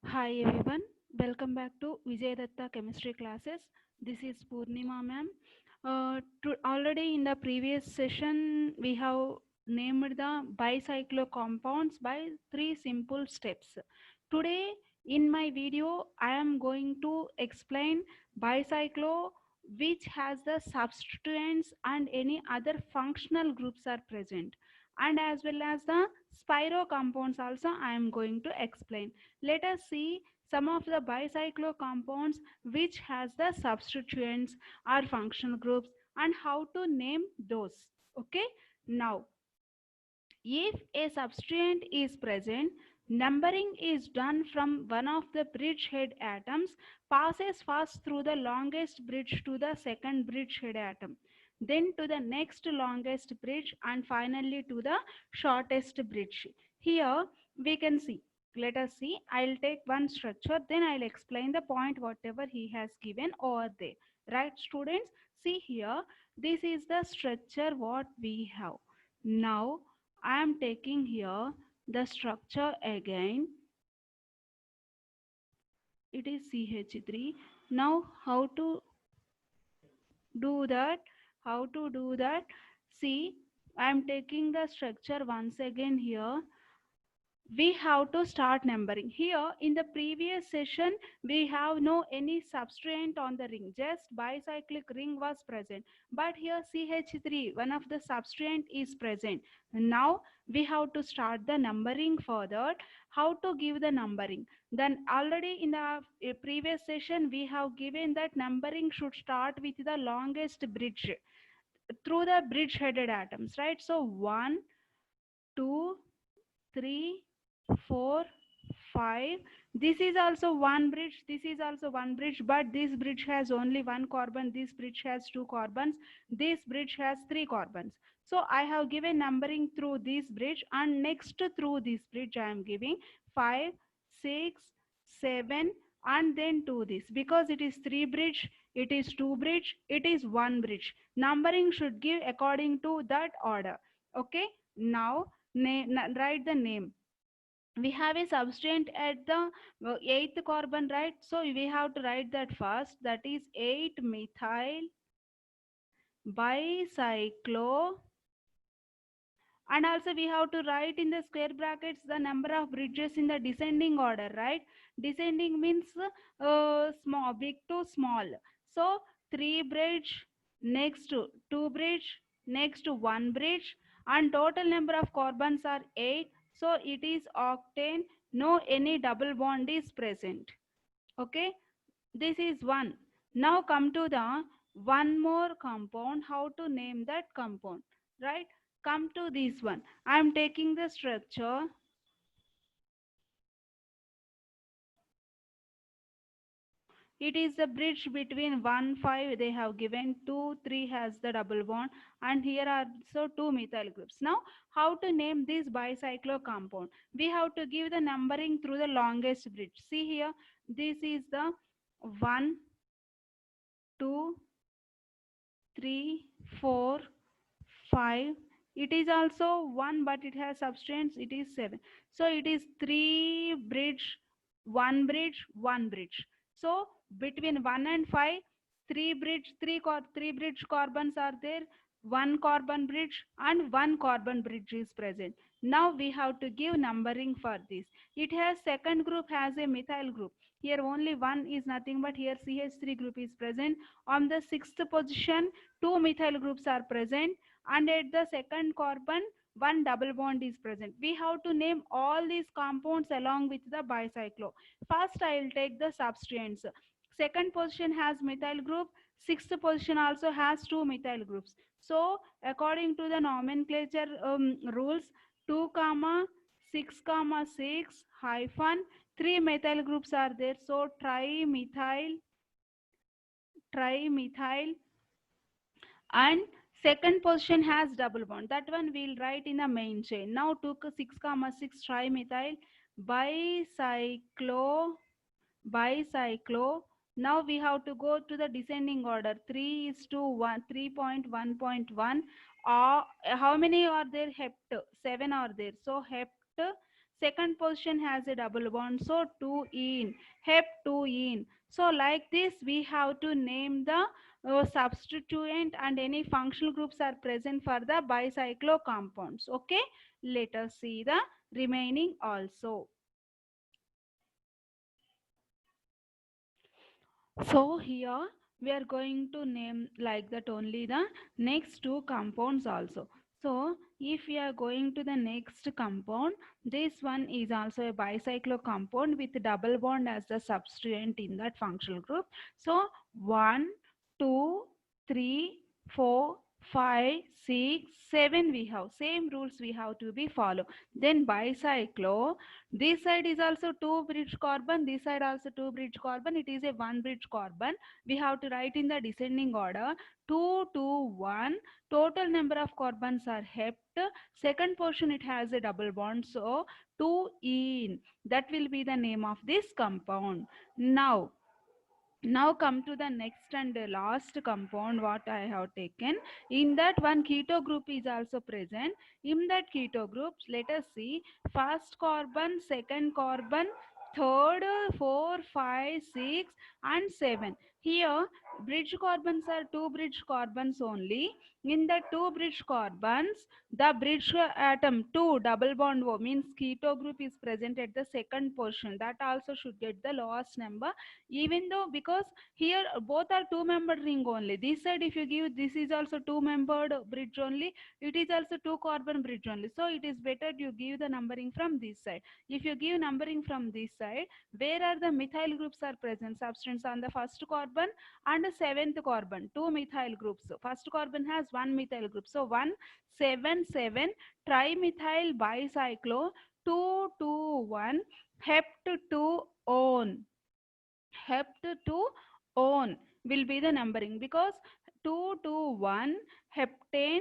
Hi everyone, welcome back to Vijay Datta chemistry classes. This is Purnima ma'am. Already in the previous session, we have named the bicyclo compounds by three simple steps. Today, in my video, I am going to explain bicyclo, which has the substituents and any other functional groups are present, and as well as the spiro compounds also I am going to explain. Let us see some of the bicyclo compounds which has the substituents or functional groups and how to name those. Okay, now if a substituent is present, numbering is done from one of the bridgehead atoms, passes first through the longest bridge to the second bridgehead atom, then to the next longest bridge, and finally to the shortest bridge. Here we can see. Let us see. I'll take one structure, then I'll explain the point whatever he has given over there. Right, students? See here. This is the structure what we have. Now I am taking here the structure again. It is CH3. Now how to do that? How to do that? See, I am taking the structure once again here. We have to start numbering. Here in the previous session, we have no any substrate on the ring, just bicyclic ring was present. But here CH3, one of the substrate is present. Now we have to start the numbering further. How to give the numbering? Then already in the previous session, we have given that numbering should start with the longest bridge through the bridge headed atoms, right? So 1, 2, 3, 4, 5. This is also one bridge, this is also one bridge, but this bridge has only one carbon, this bridge has two carbons, this bridge has three carbons. So I have given numbering through this bridge, and next through this bridge I am giving 5, 6, 7, and then to this, because it is three bridge, it is two bridge, it is one bridge. Numbering should give according to that order. Okay, now write the name. We have a substrate at the eighth carbon, right? So we have to write that first, that is 8 methyl bicyclo, and also we have to write in the square brackets the number of bridges in the descending order, right? Descending means small, big to small. So 3 bridge, next to 2 bridge, next to 1 bridge, and total number of carbons are 8. So it is octane. No any double bond is present. Okay, this is one. Now come to the one more compound. How to name that compound, right? Come to this one. I am taking the structure. It is the bridge between 1, 5 they have given, 2, 3 has the double bond, and here are also two methyl groups. Now, how to name this bicyclo compound? We have to give the numbering through the longest bridge. See here, this is the 1, 2, 3, 4, 5. It is also 1, but it has substance, it is 7. So it is 3 bridge, 1 bridge, 1 bridge. So between 1 and 5, 3 bridge, 3 bridge carbons are there, 1 carbon bridge and 1 carbon bridge is present. Now we have to give numbering for this. It has second group has a methyl group. Here only one is nothing but here CH3 group is present. On the sixth position, two methyl groups are present, and at the second carbon one double bond is present. We have to name all these compounds along with the bicyclo. First I will take the substituents. Second position has methyl group, sixth position also has two methyl groups. So according to the nomenclature rules, 2 comma 6 comma 6 hyphen 3 methyl groups are there. So trimethyl, and second position has double bond, that one we'll write in the main chain. Now 2 6 comma 6 trimethyl bicyclo. Now we have to go to the descending order, 3 is to 1, 3.1.1. How many are there? Hept 7 are there, so hept second position has a double bond, so 2 in, hep 2 in. So like this we have to name the substituent, and any functional groups are present for the bicyclo compounds. Okay, let us see the remaining also. So here we are going to name like that only the next two compounds also. So if we are going to the next compound, this one is also a bicyclo compound with double bond as the substituent in that functional group. So 1, 2, 3, 4, 5, 6, 7 we have. Same rules we have to be follow. Then bicyclo, this side is also 2 bridge carbon, this side also 2 bridge carbon. It is a 1 bridge carbon. We have to write in the descending order 2, 2, 1. Total number of carbons are hept. Second portion it has a double bond, so 2 in. That will be the name of this compound. Now come to the next and last compound what I have taken. In that one keto group is also present. In that keto groups, let us see first carbon, second carbon, third, 4, 5, 6 and 7. Here bridge carbons are two bridge carbons only. In the two bridge carbons, the bridge atom 2 double bond O means keto group is present at the second portion. That also should get the lowest number, even though because here both are two membered ring only. This side if you give, this is also two membered bridge only, it is also two carbon bridge only, so it is better you give the numbering from this side. If you give numbering from this side, where are the methyl groups are present, substance on the first carbon and seventh carbon, two methyl groups. So first carbon has one methyl group, so 1 7 7 trimethyl bicyclo 2 2 1 hept 2 on. Hept to on will be the numbering, because 2 to 1 heptane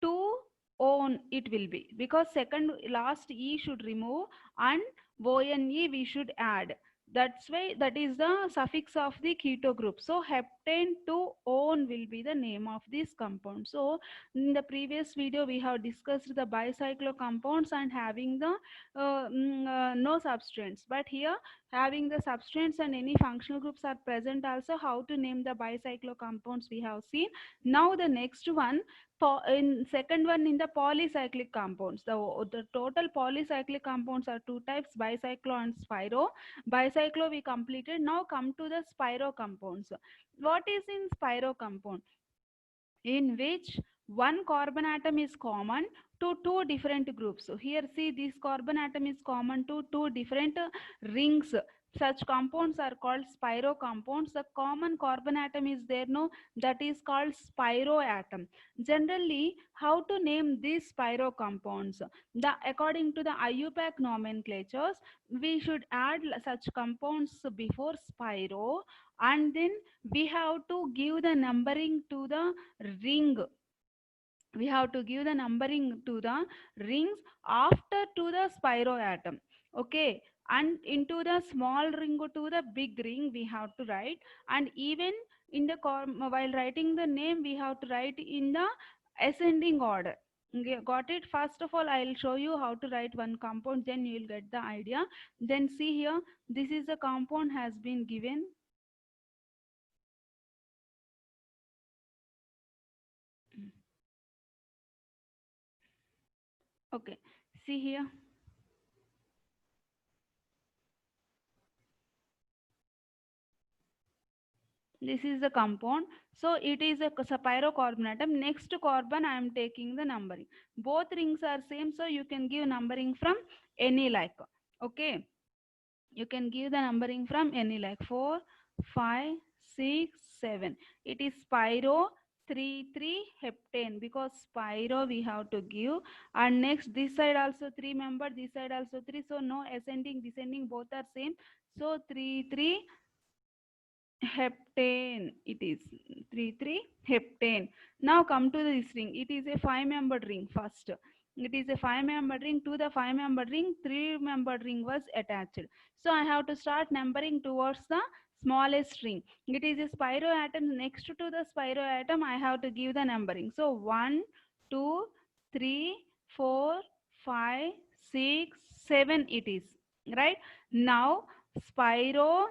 to on it will be, because second last e should remove and one we should add. That's why that is the suffix of the keto group. So heptane to on will be the name of this compound. So in the previous video we have discussed the bicyclo compounds and having the no substituents, but here having the substituents and any functional groups are present also. How to name the bicyclo compounds we have seen. Now the next one, in second one, in the polycyclic compounds, the total polycyclic compounds are two types, bicyclo and spiro. Bicyclo we completed. Now come to the spiro compounds. What is in spiro compound? In which one carbon atom is common to two different groups. So here see, this carbon atom is common to two different rings. Such compounds are called spiro compounds. The common carbon atom is there, no, that is called spiro atom. Generally, how to name these spiro compounds? According to the IUPAC nomenclatures, we should add such compounds before spiro, and then we have to give the numbering to the ring. We have to give the numbering to the rings after to the spiro atom. Okay, and into the small ring to the big ring we have to write, and even in the while writing the name we have to write in the ascending order. Okay, got it? First of all I'll show you how to write one compound, then you will get the idea. Then see here, this is the compound has been given. Okay, see here, this is the compound. So it is a pyrocarbon atom. Next carbon I am taking the numbering. Both rings are same, so you can give numbering from any like. Okay, you can give the numbering from any like 4 5 6 7. It is pyro 3 3 heptane, because pyro we have to give. And next this side also 3 member, this side also 3, so no ascending descending, both are same, so 3 3 heptane. It is 3 3 heptane. Now come to this ring. It is a 5 membered ring. First it is a 5 membered ring. To the 5 membered ring, 3 membered ring was attached, so I have to start numbering towards the smallest ring. It is a spiro atom. Next to the spiro atom I have to give the numbering. So 1 2 3 4 5 6 7 it is, right? Now spiro,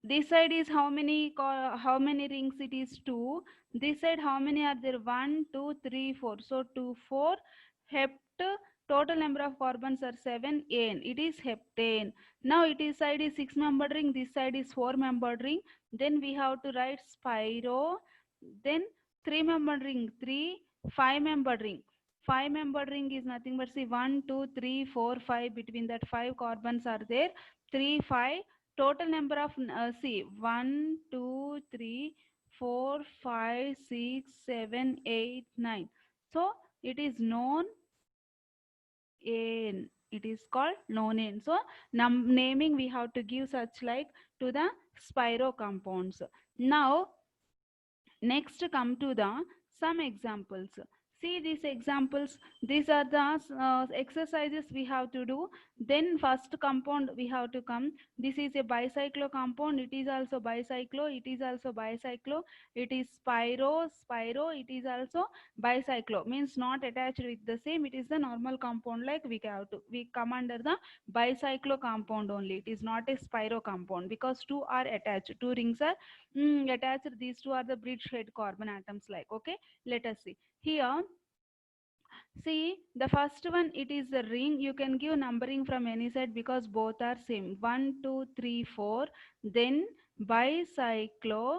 this side is how many rings it is? 2. This side how many are there? 1 2 3 4. So 2 4. Hept, total number of carbons are 7. N, it is heptane. Now it is side is 6 membered ring, this side is 4 membered ring. Then we have to write spiro. Then 3 membered ring 3, 5 membered ring. 5 membered ring is nothing but see 1 2 3 4 5, between that 5 carbons are there. 3 5, total number of see 1 2 3 4 5 6 7 8 9. So it is known in, it is called known in. So naming we have to give such like to the spiro compounds. Now next come to the some examples. See these examples, these are the exercises we have to do. Then first compound we have to come. This is a bicyclo compound, it is also bicyclo, it is also bicyclo. It is spiro, it is also bicyclo, means not attached with the same, it is the normal compound, like we come under the bicyclo compound only. It is not a spiro compound because two are attached, two rings are attached. These two are the bridgehead carbon atoms, like, okay. Let us see here. See the first one, it is the ring. You can give numbering from any side because both are same. 1 2 3 4. Then bicyclo,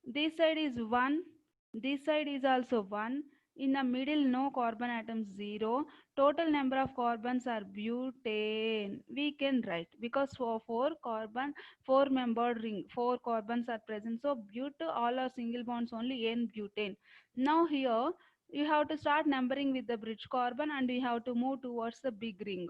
this side is 1, this side is also 1. In the middle no carbon atoms, 0. Total number of carbons are butane, we can write, because for 4 carbon 4 membered ring 4 carbons are present, so but all are single bonds only, n butane. Now here you have to start numbering with the bridge carbon and we have to move towards the big ring.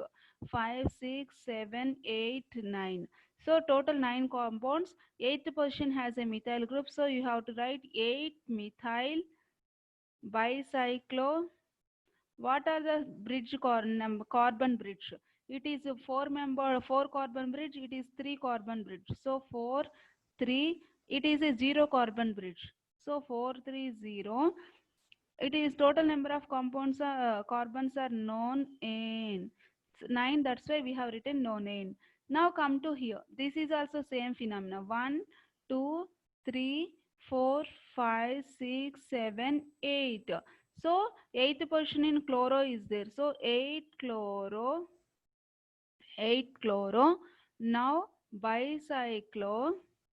5 6 7 8 9. So total 9 compounds. Eighth position has a methyl group, so you have to write 8 methyl bicyclo. What are the bridge carbon bridge? It is a 4 carbon bridge, it is 3 carbon bridge. So 4 3, it is a 0 carbon bridge. So 4 3 0. It is total number of compounds carbons are known in 9, that's why we have written known in. Now come to here, this is also same phenomena. 1 2 3 4 5 6 7 8. So eighth position in chloro is there, so 8 chloro. Now bicyclo,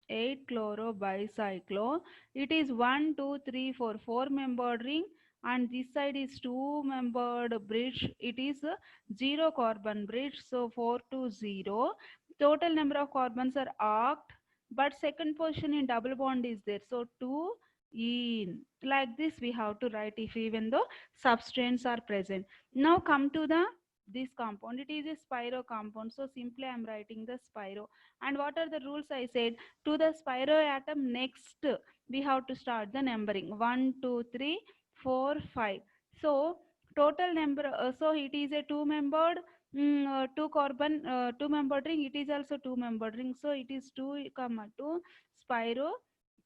8 chloro bicyclo. It is 1 2 3 4 4 membered ring, and this side is 2 membered bridge. It is a 0 carbon bridge, so 4 to 0. Total number of carbons are arced, but second position in double bond is there, so 2 in, like this we have to write if even though substrates are present. Now come to the this compound, it is a spiro compound, so simply I am writing the spiro. And what are the rules? I said to the spiro atom, next we have to start the numbering 1 2 3 4 5. So total number, so it is a two membered, two carbon, two membered ring, it is also two membered ring, so it is 2 comma 2 spiro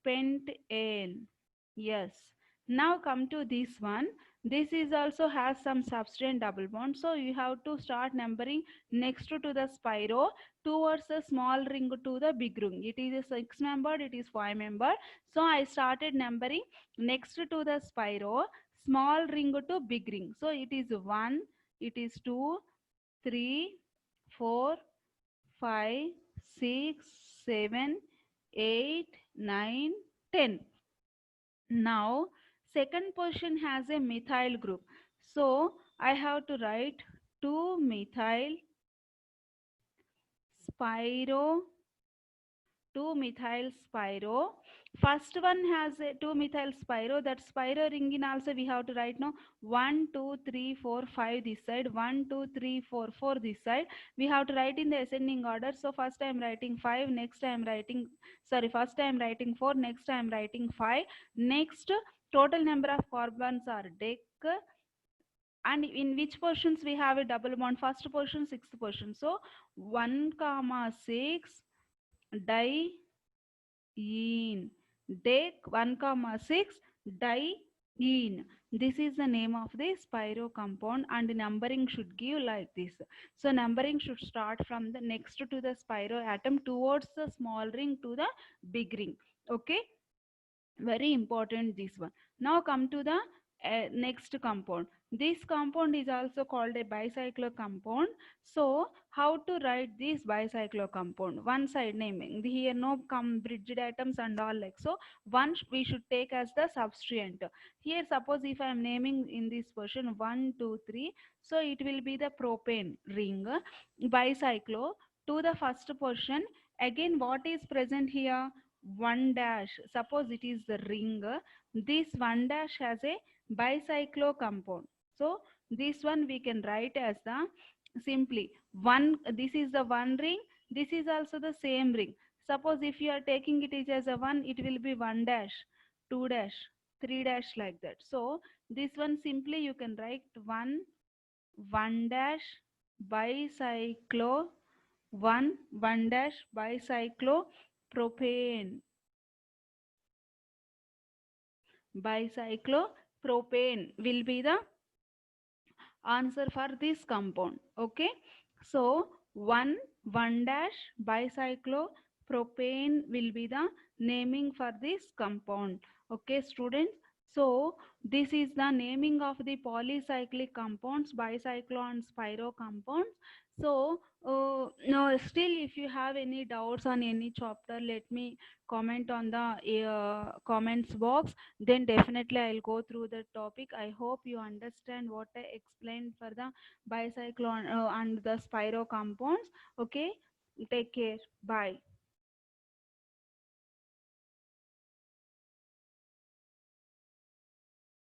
pentane. Yes. Now come to this one. This is also has some substrate double bond. So you have to start numbering next to the spiro towards the small ring to the big ring. It is a 6 membered, it is 5 membered. So I started numbering next to the spiro, small ring to big ring. So it is 1, it is 2, 3, 4, 5, 6, 7, 8, 9, 10. Now second position has a methyl group, so I have to write 2 methyl spiro, 2 methyl spiro. First one has a 2 methyl spiro, that spiro ring in also we have to write now 1 2 3 4 5 this side, 1 2 3 4 4 this side. We have to write in the ascending order. So first I am writing 5, next I am writing, sorry, first I am writing 4, next I am writing 5. Next total number of carbons are dec, and in which portions we have a double bond? First portion, sixth portion, so 1 comma 6 di in, dec 1 comma 6 di ene. This is the name of the spiro compound, and numbering should give like this. So numbering should start from the next to the spiro atom towards the small ring to the big ring. Okay, very important this one. Now come to the next compound. This compound is also called a bicyclo compound. So how to write this bicyclo compound? One side naming, here no come bridged atoms and all, like so one we should take as the substituent. Here suppose if I am naming in this version 1 2 3, so it will be the propane ring. Bicyclo, to the first portion, again what is present here? One dash. Suppose it is the ring, this one dash has a bicyclo compound. So this one we can write as the simply one. This is the one ring, this is also the same ring. Suppose if you are taking it as a one, it will be one dash, two dash, three dash, like that. So this one simply you can write one dash bicyclo, one dash bicyclo propane. Bicyclopropane will be the answer for this compound. Okay, so one dash bicyclopropane will be the naming for this compound. Okay students, so this is the naming of the polycyclic compounds, bicyclo and spiro compounds. So no, still if you have any doubts on any chapter, let me comment on the comments box, then definitely I'll go through the topic. I hope you understand what I explained for the bicyclone and the spiro compounds. Okay, take care. Bye.